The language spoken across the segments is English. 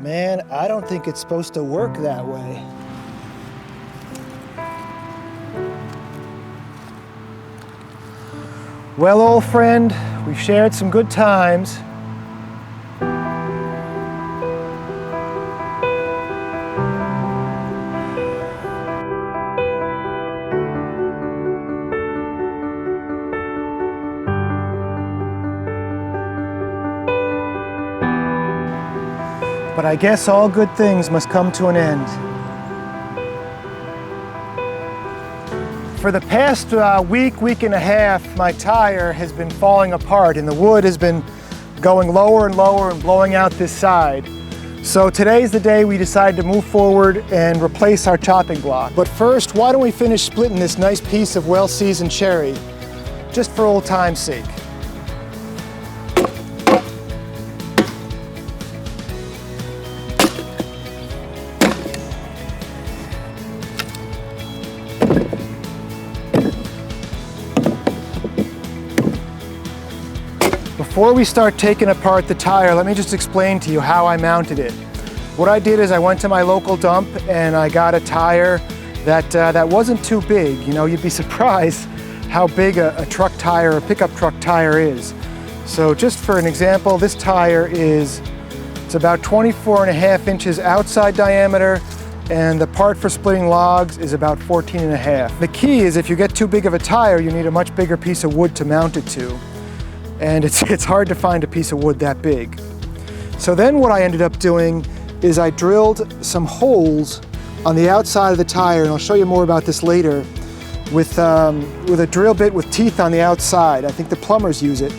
Man, I don't think it's supposed to work that way. Well, old friend, we've shared some good times. But I guess all good things must come to an end. For the past week and a half, my tire has been falling apart and the wood has been going lower and lower and blowing out this side. So today's the day we decide to move forward and replace our chopping block. But first, why don't we finish splitting this nice piece of well-seasoned cherry, just for old time's sake. Before we start taking apart the tire, let me just explain to you how I mounted it. What I did is I went to my local dump and I got a tire that wasn't too big. You know, you'd be surprised how big a truck tire, a pickup truck tire is. So just for an example, this tire it's about 24.5 inches outside diameter, and the part for splitting logs is about 14.5. The key is if you get too big of a tire, you need a much bigger piece of wood to mount it to. And it's hard to find a piece of wood that big. So then what I ended up doing is I drilled some holes on the outside of the tire, and I'll show you more about this later, with a drill bit with teeth on the outside. I think the plumbers use it,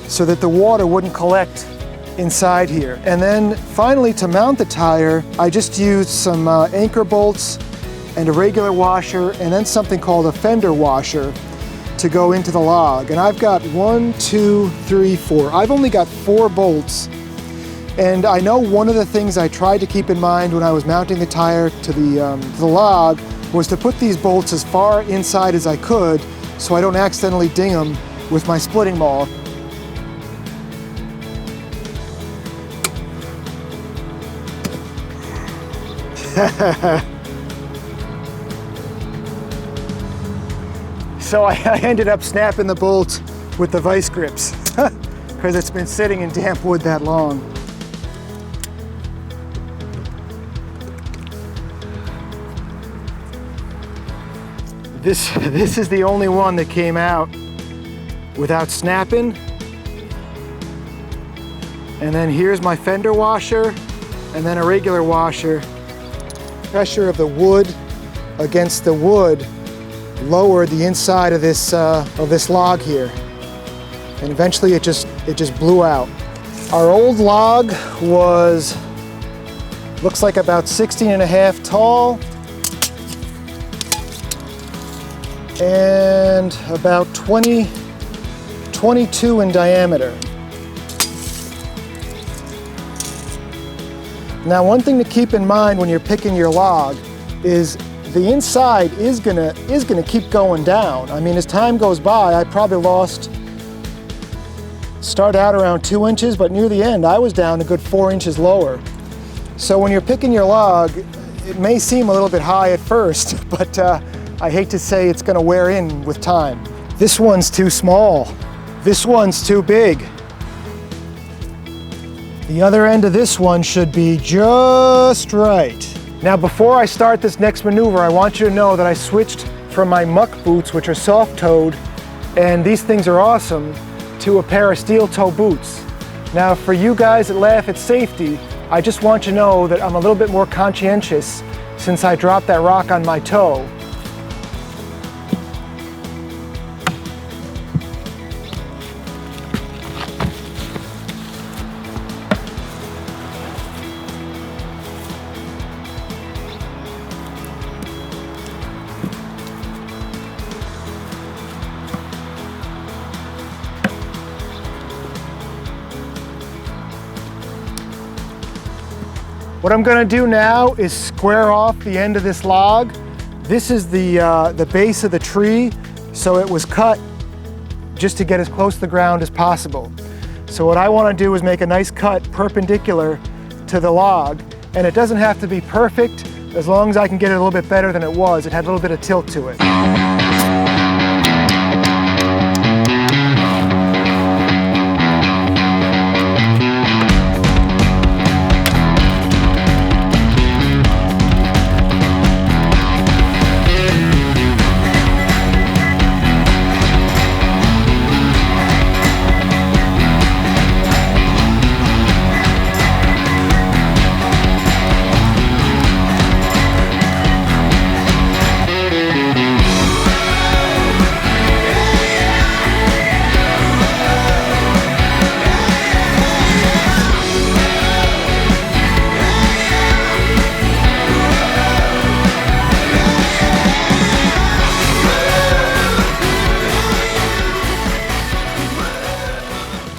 so that the water wouldn't collect inside here. And then finally, to mount the tire, I just used some anchor bolts and a regular washer, and then something called a fender washer to go into the log. And I've got 1, 2, 3, 4. I've only got 4 bolts. And I know one of the things I tried to keep in mind when I was mounting the tire to the log was to put these bolts as far inside as I could so I don't accidentally ding them with my splitting maul. So I ended up snapping the bolt with the vice grips because it's been sitting in damp wood that long. This is the only one that came out without snapping. And then here's my fender washer, and then a regular washer. Pressure of the wood against the wood lowered the inside of this log here, and eventually it just blew out. Our old log looks like about 16.5 tall and about 22 in diameter. Now, one thing to keep in mind when you're picking your log is the inside is gonna keep going down. I mean, as time goes by, I probably started out around 2 inches, but near the end, I was down a good 4 inches lower. So when you're picking your log, it may seem a little bit high at first, but I hate to say it's gonna wear in with time. This one's too small. This one's too big. The other end of this one should be just right. Now, before I start this next maneuver, I want you to know that I switched from my muck boots, which are soft-toed, and these things are awesome, to a pair of steel-toe boots. Now, for you guys that laugh at safety, I just want you to know that I'm a little bit more conscientious since I dropped that rock on my toe. What I'm gonna do now is square off the end of this log. This is the base of the tree, so it was cut just to get as close to the ground as possible. So what I wanna do is make a nice cut perpendicular to the log. And it doesn't have to be perfect, as long as I can get it a little bit better than it was. It had a little bit of tilt to it.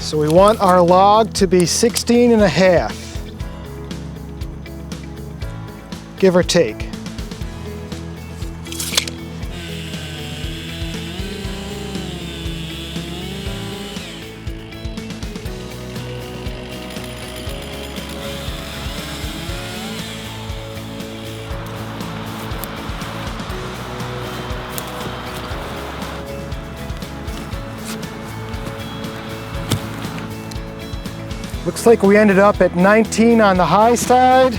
So we want our log to be 16.5, give or take. Looks like we ended up at 19 on the high side.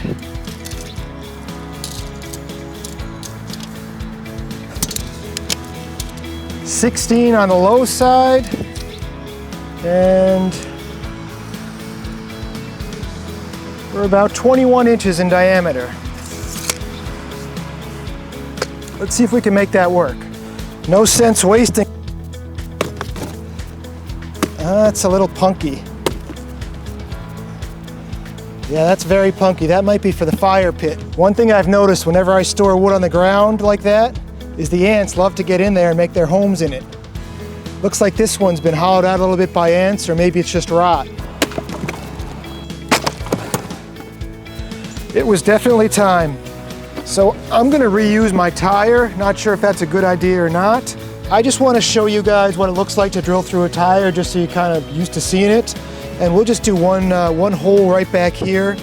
$16 on the low side. And we're about 21 inches in diameter. Let's see if we can make that work. No sense wasting. That's a little punky. Yeah, that's very punky. That might be for the fire pit. One thing I've noticed whenever I store wood on the ground like that is the ants love to get in there and make their homes in it. Looks like this one's been hollowed out a little bit by ants, or maybe it's just rot. It was definitely time. So I'm gonna reuse my tire. Not sure if that's a good idea or not. I just wanna show you guys what it looks like to drill through a tire, just so you're kind of used to seeing it. And we'll just do one hole right back here.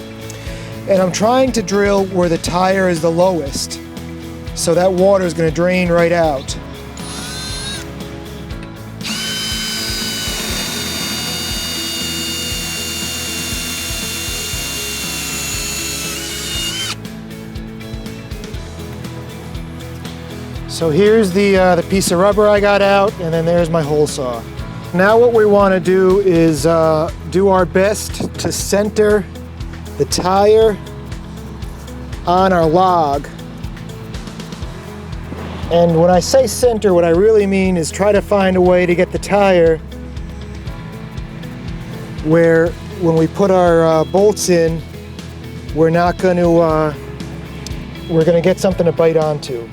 And I'm trying to drill where the tire is the lowest. So that water is going to drain right out. So here's the piece of rubber I got out, and then there's my hole saw. Now what we want to do is do our best to center the tire on our log. And when I say center, what I really mean is try to find a way to get the tire where when we put our bolts in, we're going to get something to bite onto.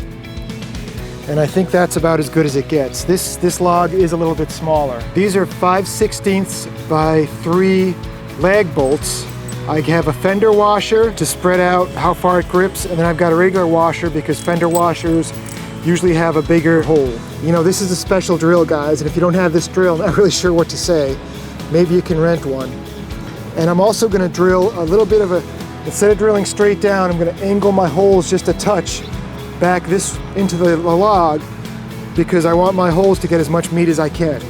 And I think that's about as good as it gets. This log is a little bit smaller. These are 5/16 by 3 lag bolts. I have a fender washer to spread out how far it grips, and then I've got a regular washer because fender washers usually have a bigger hole. You know, this is a special drill, guys, and if you don't have this drill, I'm not really sure what to say. Maybe you can rent one. And I'm also gonna drill a little bit of a, instead of drilling straight down, I'm gonna angle my holes just a touch back this into the log because I want my holes to get as much meat as I can.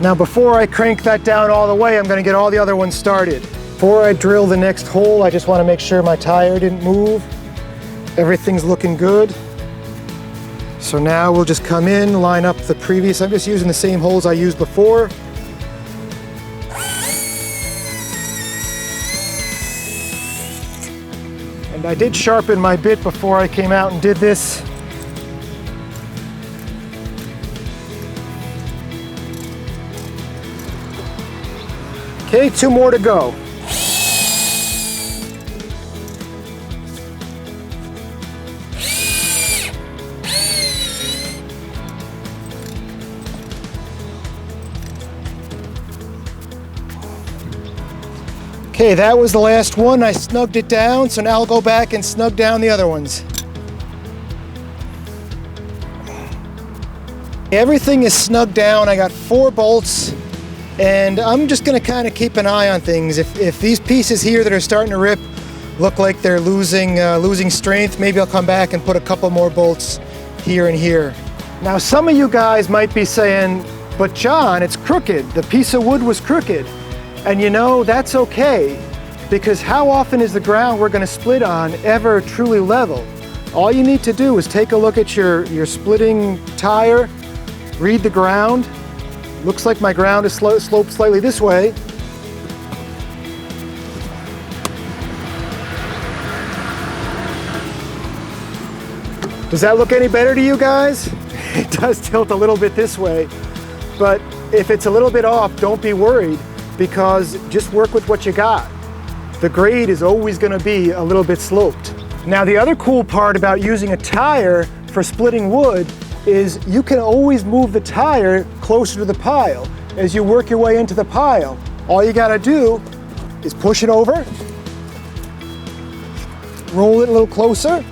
Now before I crank that down all the way, I'm going to get all the other ones started. Before I drill the next hole, I just want to make sure my tire didn't move. Everything's looking good. So now we'll just come in, line up the previous, I'm just using the same holes I used before. And I did sharpen my bit before I came out and did this. Okay, 2 more to go. Okay, that was the last one. I snugged it down, so now I'll go back and snug down the other ones. Everything is snugged down. I got 4 bolts, and I'm just gonna kind of keep an eye on things. If these pieces here that are starting to rip look like they're losing strength, maybe I'll come back and put a couple more bolts here and here. Now, some of you guys might be saying, but John, it's crooked. The piece of wood was crooked. And you know, that's okay, because how often is the ground we're gonna split on ever truly level? All you need to do is take a look at your splitting tire, read the ground. Looks like my ground is sloped slightly this way. Does that look any better to you guys? It does tilt a little bit this way, but if it's a little bit off, don't be worried, because just work with what you got. The grade is always going to be a little bit sloped. Now, the other cool part about using a tire for splitting wood is you can always move the tire closer to the pile. As you work your way into the pile, all you got to do is push it over, roll it a little closer,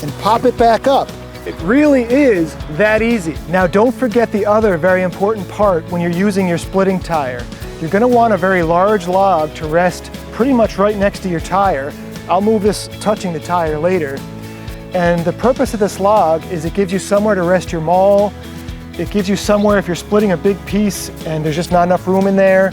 and pop it back up. It really is that easy. Now, don't forget the other very important part when you're using your splitting tire. You're going to want a very large log to rest pretty much right next to your tire. I'll move this touching the tire later. And the purpose of this log is it gives you somewhere to rest your maul. It gives you somewhere, if you're splitting a big piece and there's just not enough room in there,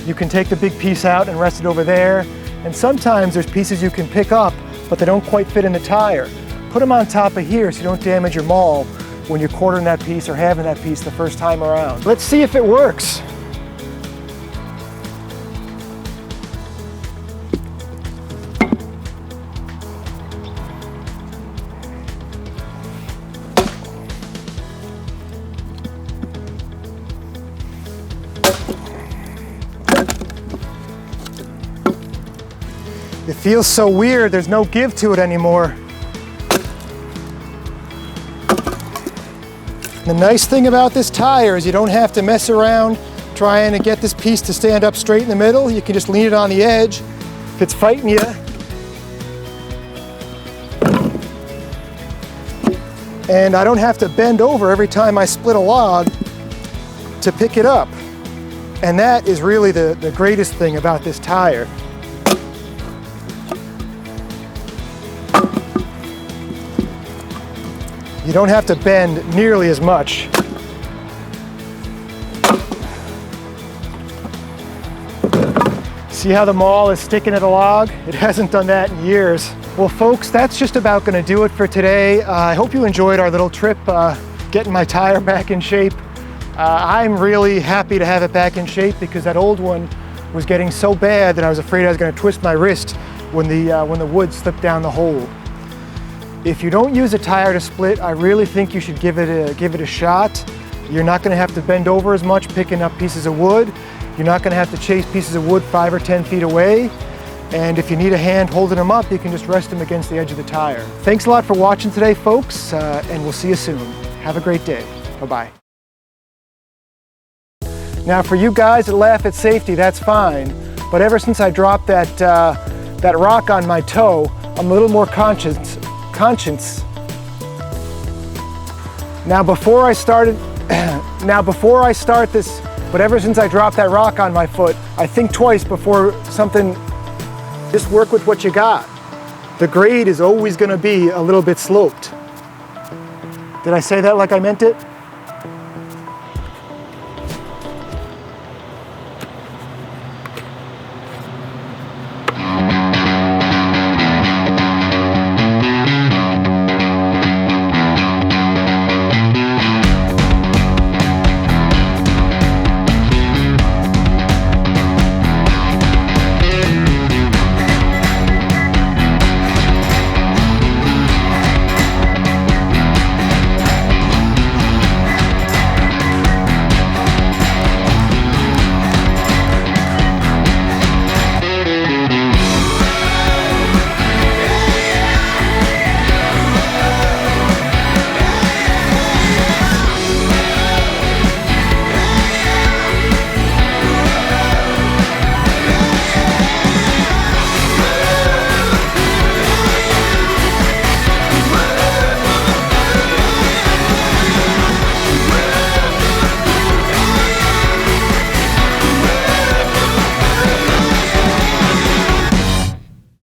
you can take the big piece out and rest it over there. And sometimes there's pieces you can pick up, but they don't quite fit in the tire. Put them on top of here so you don't damage your maul when you're quartering that piece or having that piece the first time around. Let's see if it works. It feels so weird, there's no give to it anymore. The nice thing about this tire is you don't have to mess around trying to get this piece to stand up straight in the middle. You can just lean it on the edge. If it's fighting you, and I don't have to bend over every time I split a log to pick it up. And that is really the greatest thing about this tire. You don't have to bend nearly as much. See how the maul is sticking to the log? It hasn't done that in years. Well, folks, that's just about going to do it for today. I hope you enjoyed our little trip getting my tire back in shape. I'm really happy to have it back in shape because that old one was getting so bad that I was afraid I was going to twist my wrist when the wood slipped down the hole. If you don't use a tire to split, I really think you should give it a shot. You're not going to have to bend over as much picking up pieces of wood. You're not going to have to chase pieces of wood 5 or 10 feet away. And if you need a hand holding them up, you can just rest them against the edge of the tire. Thanks a lot for watching today, folks, and we'll see you soon. Have a great day. Bye-bye. Now, for you guys that laugh at safety, that's fine. But ever since I dropped that rock on my toe, I'm a little more conscious. Now before I start this, but ever since I dropped that rock on my foot, I think twice before something. Just work with what you got. The grade is always going to be a little bit sloped. Did I say that like I meant it?